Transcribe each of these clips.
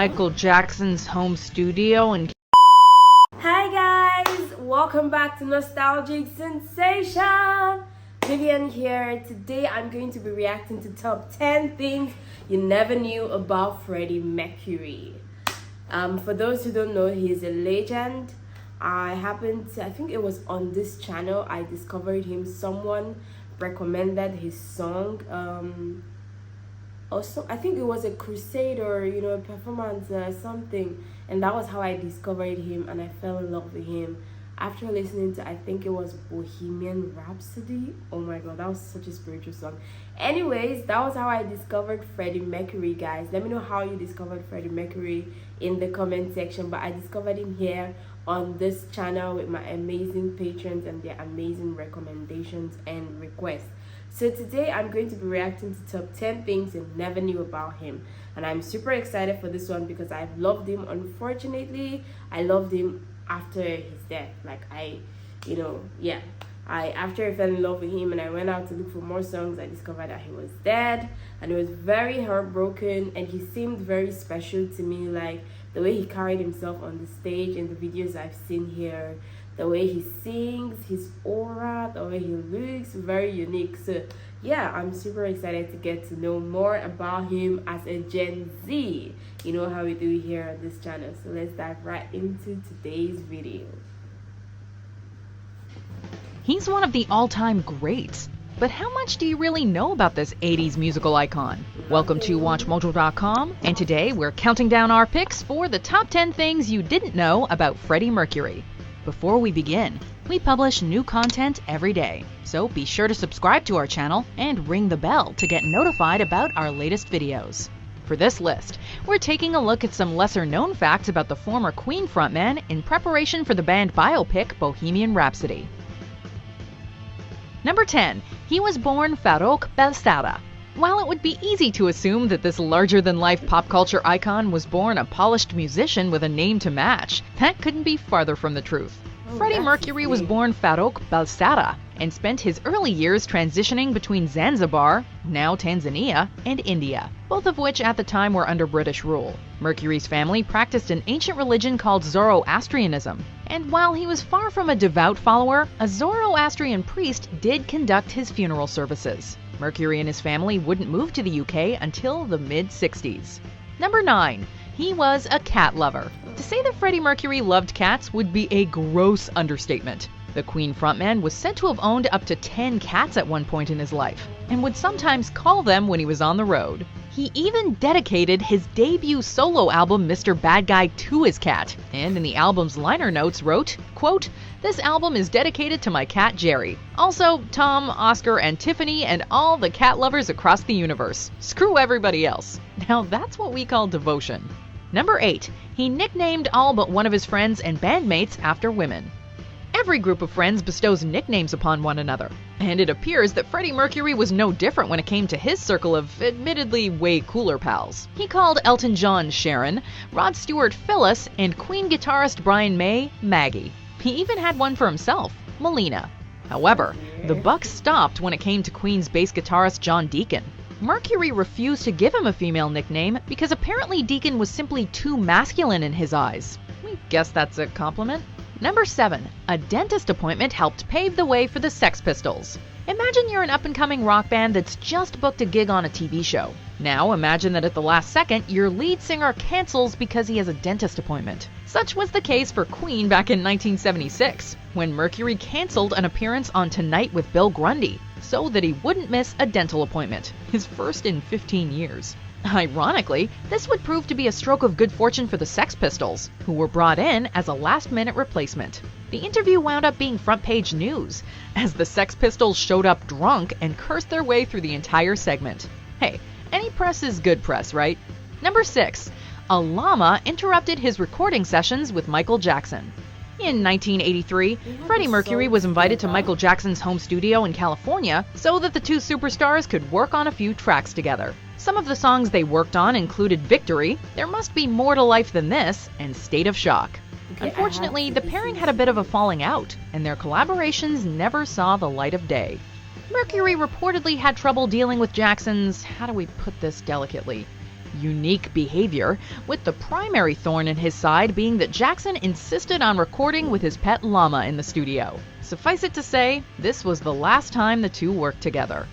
Michael Jackson's home studio and Hi guys, welcome back to Nostalgic Sensation. Vivian here. Today I'm going to be reacting to top 10 things you never knew about Freddie Mercury. For those who don't know, he's a legend. I think it was on this channel I discovered him. Someone recommended his song. Also, I think it was a crusade or performance or something, and that was how I discovered him and I fell in love with him after listening to, I think it was Bohemian Rhapsody. Oh my god, that was such a spiritual song. Anyways, that was how I discovered Freddie Mercury, guys. Let me know how you discovered Freddie Mercury in the comment section, but I discovered him here on this channel with my amazing patrons and their amazing recommendations and requests. So today I'm going to be reacting to top 10 things you never knew about him, and I'm super excited for this one because I've loved him. Unfortunately, I loved him after his death. After I fell in love with him and I went out to look for more songs, I discovered that he was dead, and it was very heartbroken, and he seemed very special to me, like the way he carried himself on the stage in the videos I've seen here, the way he sings, his aura, the way he looks, very unique. So yeah, I'm super excited to get to know more about him as a Gen Z. You know how we do here on this channel. So let's dive right into today's video. he's one of the all-time greats. But how much do you really know about this 80s musical icon? Welcome to WatchMojo.com, and today we're counting down our picks for the top 10 things you didn't know about Freddie Mercury. Before we begin, we publish new content every day, so be sure to subscribe to our channel and ring the bell to get notified about our latest videos. For this list, we're taking a look at some lesser-known facts about the former Queen frontman in preparation for the band biopic Bohemian Rhapsody. Number 10. He was born Farouk Belsara. While it would be easy to assume that this larger-than-life pop culture icon was born a polished musician with a name to match, that couldn't be farther from the truth. Freddie Mercury was born Farouk Belsara and spent his early years transitioning between Zanzibar, now Tanzania, and India, both of which at the time were under British rule. Mercury's family practiced an ancient religion called Zoroastrianism, and while he was far from a devout follower, a Zoroastrian priest did conduct his funeral services. Mercury and his family wouldn't move to the UK until the mid-60s. Number 9. He was a cat lover. To say that Freddie Mercury loved cats would be a gross understatement. The Queen frontman was said to have owned up to 10 cats at one point in his life, and would sometimes call them when he was on the road. He even dedicated his debut solo album Mr. Bad Guy to his cat, and in the album's liner notes wrote, quote, "This album is dedicated to my cat Jerry. Also, Tom, Oscar, and Tiffany, and all the cat lovers across the universe. Screw everybody else." Now that's what we call devotion. Number 8. He nicknamed all but one of his friends and bandmates after women. Every group of friends bestows nicknames upon one another, and it appears that Freddie Mercury was no different when it came to his circle of admittedly way cooler pals. He called Elton John Sharon, Rod Stewart Phyllis, and Queen guitarist Brian May Maggie. He even had one for himself, Melina. However, the buck stopped when it came to Queen's bass guitarist John Deacon. Mercury refused to give him a female nickname because apparently Deacon was simply too masculine in his eyes. We guess that's a compliment. Number 7. A dentist appointment helped pave the way for the Sex Pistols. Imagine you're an up-and-coming rock band that's just booked a gig on a TV show. Now imagine that at the last second, your lead singer cancels because he has a dentist appointment. Such was the case for Queen back in 1976, when Mercury canceled an appearance on Tonight with Bill Grundy, so that he wouldn't miss a dental appointment, his first in 15 years. Ironically, this would prove to be a stroke of good fortune for the Sex Pistols, who were brought in as a last-minute replacement. The interview wound up being front-page news, as the Sex Pistols showed up drunk and cursed their way through the entire segment. Hey, any press is good press, right? Number 6. A llama interrupted his recording sessions with Michael Jackson. In 1983, Freddie Mercury was invited to Michael Jackson's home studio in California so that the two superstars could work on a few tracks together. Some of the songs they worked on included Victory, There Must Be More to Life Than This, and State of Shock. Unfortunately, the pairing had a bit of a falling out, and their collaborations never saw the light of day. Mercury reportedly had trouble dealing with Jackson's, how do we put this delicately, unique behavior, with the primary thorn in his side being that Jackson insisted on recording with his pet llama in the studio. Suffice it to say, this was the last time the two worked together.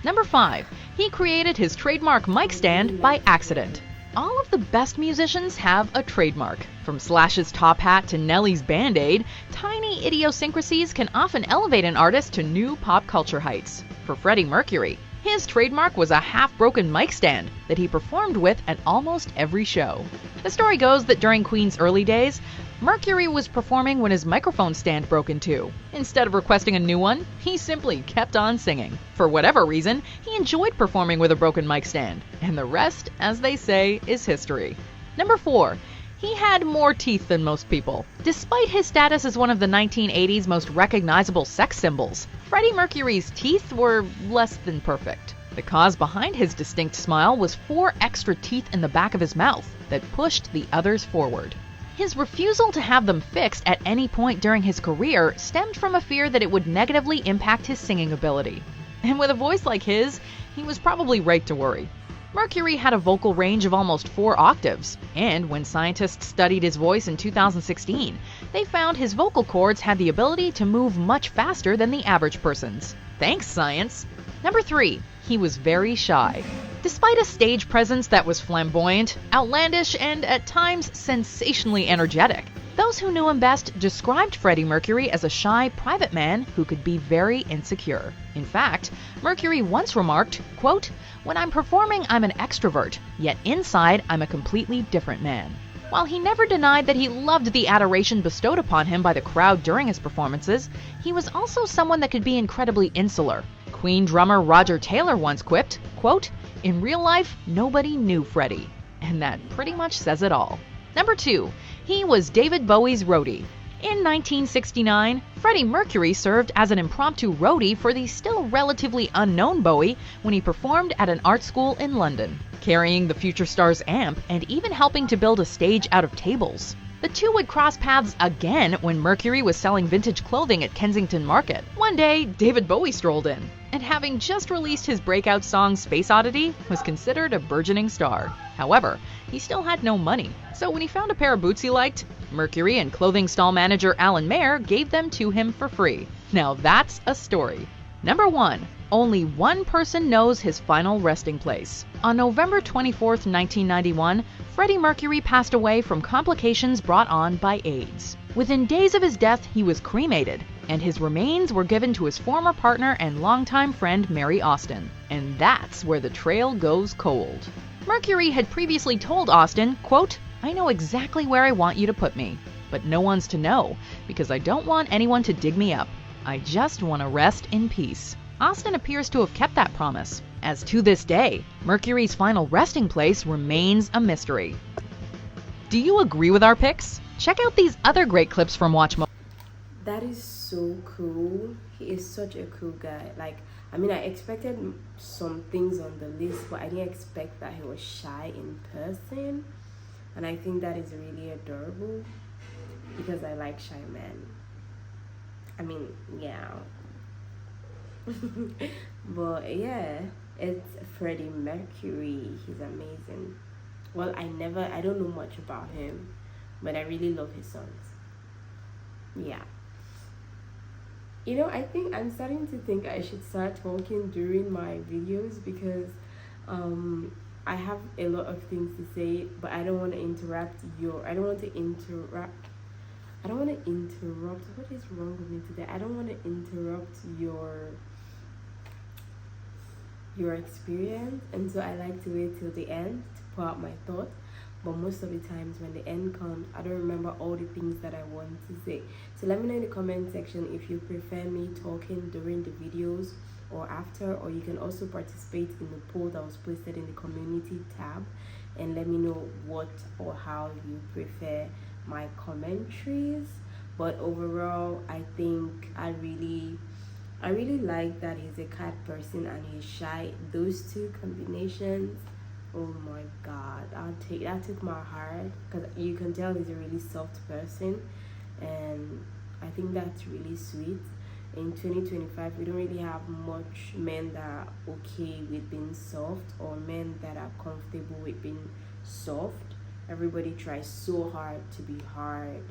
Number 5. He created his trademark mic stand by accident. All of the best musicians have a trademark. From Slash's top hat to Nelly's Band-Aid, tiny idiosyncrasies can often elevate an artist to new pop culture heights. For Freddie Mercury, his trademark was a half-broken mic stand that he performed with at almost every show. The story goes that during Queen's early days, Mercury was performing when his microphone stand broke in two. Instead of requesting a new one, he simply kept on singing. For whatever reason, he enjoyed performing with a broken mic stand, and the rest, as they say, is history. Number 4. He had more teeth than most people. Despite his status as one of the 1980s most recognizable sex symbols, Freddie Mercury's teeth were less than perfect. The cause behind his distinct smile was 4 extra teeth in the back of his mouth that pushed the others forward. His refusal to have them fixed at any point during his career stemmed from a fear that it would negatively impact his singing ability. And with a voice like his, he was probably right to worry. Mercury had a vocal range of almost 4 octaves, and when scientists studied his voice in 2016, they found his vocal cords had the ability to move much faster than the average person's. Thanks, science! Number 3. He was very shy. Despite a stage presence that was flamboyant, outlandish, and at times sensationally energetic, those who knew him best described Freddie Mercury as a shy private man who could be very insecure. In fact, Mercury once remarked, quote, "When I'm performing, I'm an extrovert, yet inside I'm a completely different man." While he never denied that he loved the adoration bestowed upon him by the crowd during his performances, he was also someone that could be incredibly insular. Queen drummer Roger Taylor once quipped, quote, "In real life, nobody knew Freddie." And that pretty much says it all. Number 2. He was David Bowie's roadie. In 1969, Freddie Mercury served as an impromptu roadie for the still relatively unknown Bowie when he performed at an art school in London, carrying the future star's amp and even helping to build a stage out of tables. The two would cross paths again when Mercury was selling vintage clothing at Kensington Market. One day, David Bowie strolled in, and having just released his breakout song Space Oddity, was considered a burgeoning star. However, he still had no money, so when he found a pair of boots he liked, Mercury and clothing stall manager Alan Mayer gave them to him for free. Now that's a story. Number 1. Only one person knows his final resting place. On November 24, 1991, Freddie Mercury passed away from complications brought on by AIDS. Within days of his death, he was cremated, and his remains were given to his former partner and longtime friend Mary Austin. And that's where the trail goes cold. Mercury had previously told Austin, quote, "I know exactly where I want you to put me, but no one's to know, because I don't want anyone to dig me up. I just want to rest in peace." Austin appears to have kept that promise, as to this day, Mercury's final resting place remains a mystery. Do you agree with our picks? Check out these other great clips from Watch. That is so cool. He is such a cool guy. I expected some things on the list, but I didn't expect that he was shy in person. And I think that is really adorable because I like shy men. Yeah. But yeah, it's Freddie Mercury. He's amazing. Well, I don't know much about him, but I really love his songs. Yeah. I think I'm starting to think I should start talking during my videos because I have a lot of things to say, but I don't want to interrupt. What is wrong with me today? I don't want to interrupt your experience, and so I like to wait till the end to pour out my thoughts. But most of the times when the end comes, I don't remember all the things that I want to say. So let me know in the comment section if you prefer me talking during the videos or after, or you can also participate in the poll that was posted in the community tab and let me know what or how you prefer my commentaries. But overall, I think I really like that he's a cat person and he's shy. Those two combinations, oh my god, that took my heart, because you can tell he's a really soft person, and I think that's really sweet. in 2025 we don't really have much men that are okay with being soft, or men that are comfortable with being soft. Everybody tries so hard to be hard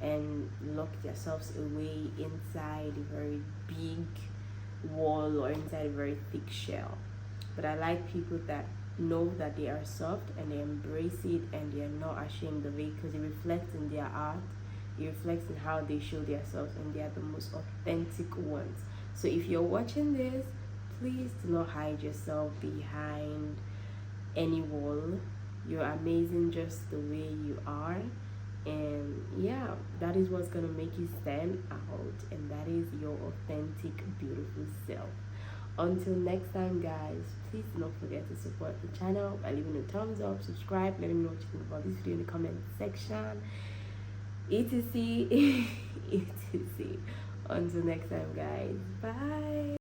and lock themselves away inside a very big wall or inside a very thick shell. But I like people that know that they are soft and they embrace it and they are not ashamed of it, because it reflects in their art, it reflects in how they show themselves, and they are the most authentic ones. So if you're watching this, please do not hide yourself behind any wall. You're amazing just the way you are. And yeah, that is what's gonna make you stand out, and that is your authentic, beautiful self. Until next time, guys, please do not forget to support the channel by leaving a thumbs up, subscribe, let me know what you think about this video in the comment section, etc. etc. Until next time, guys, bye.